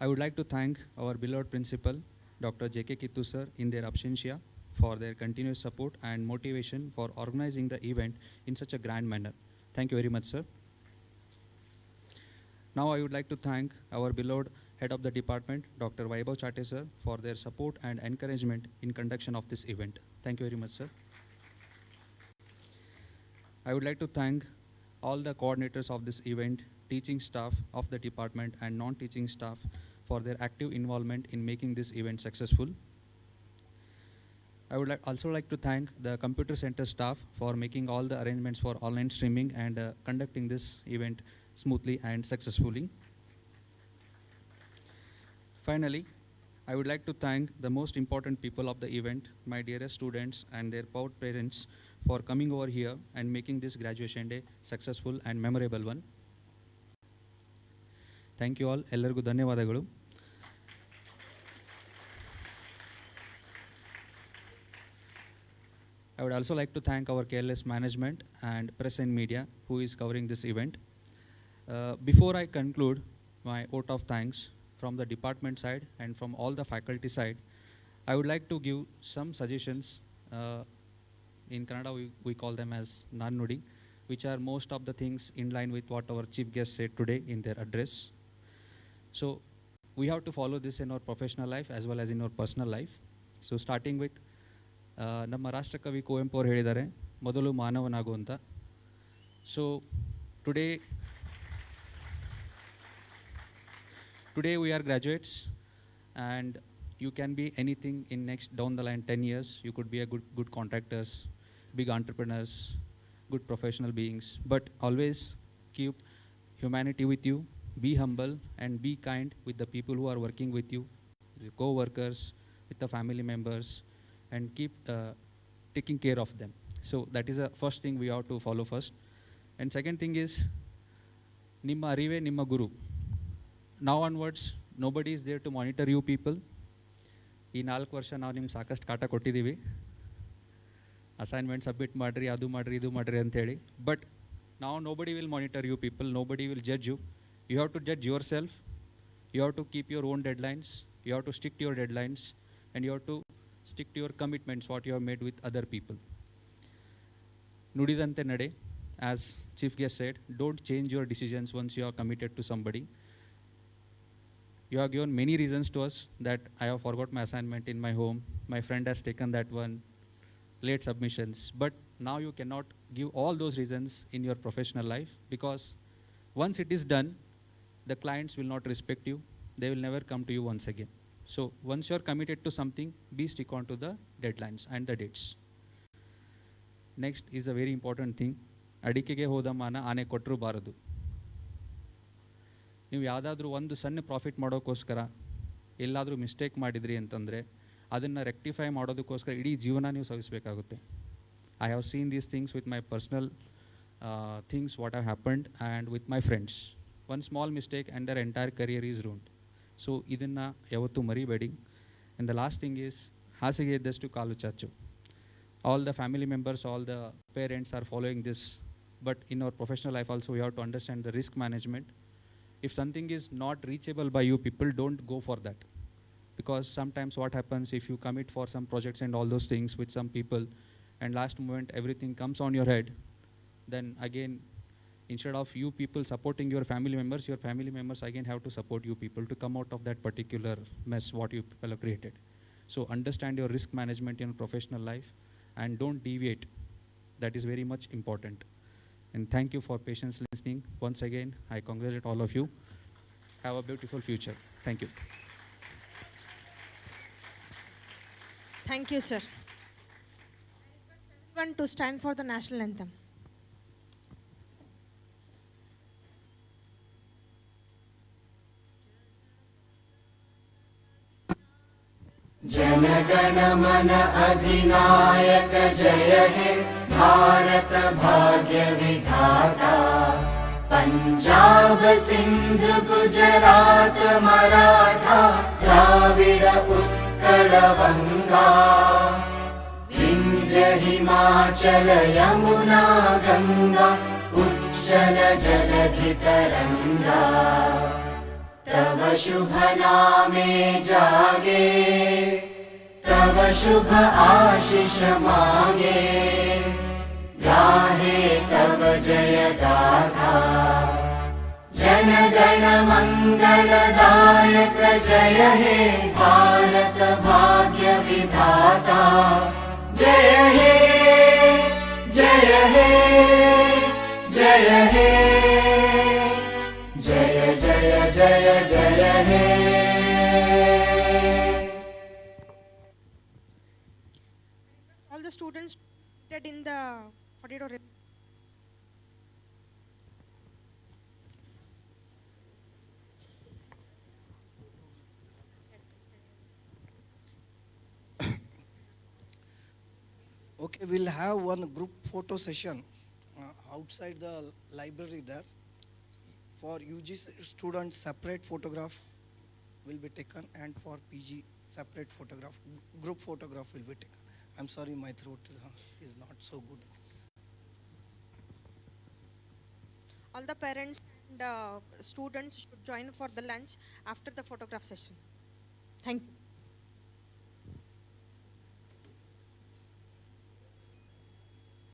I would like to thank our beloved principal, Dr. J.K. Kittu sir, in their absentia, for their continuous support and motivation for organizing the event in such a grand manner. Thank you very much, sir. Now I would like to thank our beloved head of the department, Dr. Vaibhav Chate sir, for their support and encouragement in conduction of this event. Thank you very much, sir. I would like to thank all the coordinators of this event, teaching staff of the department and non-teaching staff for their active involvement in making this event successful. I would also like to thank the computer center staff for making all the arrangements for online streaming and conducting this event smoothly and successfully. Finally, I would like to thank the most important people of the event, my dearest students and their proud parents, for coming over here and making this graduation day successful and memorable one. Thank you all. ಎಲ್ಲರಿಗೂ ಧನ್ಯವಾದಗಳು. I would also like to thank our KLS management and press and media who is covering this event. Before I conclude my vote of thanks from the department side and from all the faculty side, I would like to give some suggestions. In Kannada we call them as Nannudi, which are most of the things in line with what our chief guest said today in their address. So we have to follow this in our professional life as well as in our personal life. So starting with ನಮ್ಮ ರಾಷ್ಟ್ರಕವಿ ಕುವೆಂಪು ಅವರು ಹೇಳಿದ್ದಾರೆ, ಮೊದಲು ಮಾನವನಾಗು ಅಂತ. So today we are graduates and you can be anything in next down the line 10 years. You could be a good contractors, big entrepreneurs, good professional beings, but always keep humanity with you. Be humble and be kind with the people who are working with you, the co-workers, with the family members, and keep taking care of them. So that is the first thing we have to follow first. And second thing is, Nimma Arive Nimma Guru. Now onwards, nobody is there to monitor you people. ಈ 4 ವರ್ಷ ನಾವು ನಿಮ್ಗೆ ಸಾಕಷ್ಟು ಕಾಟ ಕೊಟ್ಟಿದ್ದೀವಿ, assignment submit ಮಾಡಿರಿ, ಅದು ಮಾಡಿರಿ, ಇದು ಮಾಡಿರಿ ಅಂಥೇಳಿ. ಬಟ್ ನಾವು nobody will monitor you people, nobody will judge you. You have to judge yourself, you have to keep your own deadlines, you have to stick to your deadlines, and you have to stick to your commitments what you have made with other people. Nudidante nade, as chief guest said, don't change your decisions once you are committed to somebody. You have given many reasons to us that I have forgot my assignment in my home, my friend has taken that one, late submissions. But now you cannot give all those reasons in your professional life, because once it is done, the clients will not respect you, they will never come to you once again. So once you are committed to something, be stick on to the deadlines and the dates. Next is a very important thing, ಅಡಿಕೆಗೆ ಹೋದ ಮಾನ ಆನೆ ಕೊಟ್ಟರೂ ಬಾರದು. ನೀವು ಯಾವುದಾದ್ರೂ ಒಂದು ಸಣ್ಣ ಪ್ರಾಫಿಟ್ ಮಾಡೋಕ್ಕೋಸ್ಕರ ಎಲ್ಲಾದರೂ ಮಿಸ್ಟೇಕ್ ಮಾಡಿದ್ರಿ ಅಂತಂದರೆ ಅದನ್ನು ರೆಕ್ಟಿಫೈ ಮಾಡೋದಕ್ಕೋಸ್ಕರ ಇಡೀ ಜೀವನ ನೀವು ಸವಿಸಬೇಕಾಗುತ್ತೆ. I have seen these things with my personal things what have happened and with my friends. One small mistake and their entire career is ruined. So ಇದನ್ನು ಯಾವತ್ತೂ ಮರಿಬೇಡಿ. And the last thing is, ಹಾಸಿಗೆ ಇದ್ದಷ್ಟು ಕಾಲು ಚಾಚು. All the family members, all the parents are following this, but in our professional life also we have to understand the risk management. If something is not reachable by you people, don't go for that, because sometimes what happens, if you commit for some projects and all those things with some people and last moment everything comes on your head, then again instead of you people supporting your family members again have to support you people to come out of that particular mess what you people have created. So understand your risk management in professional life and don't deviate. That is very much important. And thank you for patience listening. Once again, I congratulate all of you. Have a beautiful future. Thank you. Thank you, sir. Everyone to stand for the national anthem. जनगण मन अधिनायक जय हे भारत भाग्य विधाता। पंजाब सिंध गुजरात मराठा द्राविड उत्कल बंगा। विंध्य हिमाचल यमुना गंगा उच्चल जलधि तरंगा। तव शुभ नामे जागे तव शुभ आशीष मागे। गाहे तव जय गाथा जन गण मंगलदायक जय हे भारत भाग्य विधाता। जय हे जय हे जय हे जय जय जय जय हे। All the students seated in the auditorium. Okay, we'll have one group photo session outside the library there. For UG students, separate photograph will be taken, and for PG, separate photograph, group photograph will be taken. I'm sorry, my throat is not so good. All the parents and students should join for the lunch after the photograph session. Thank you.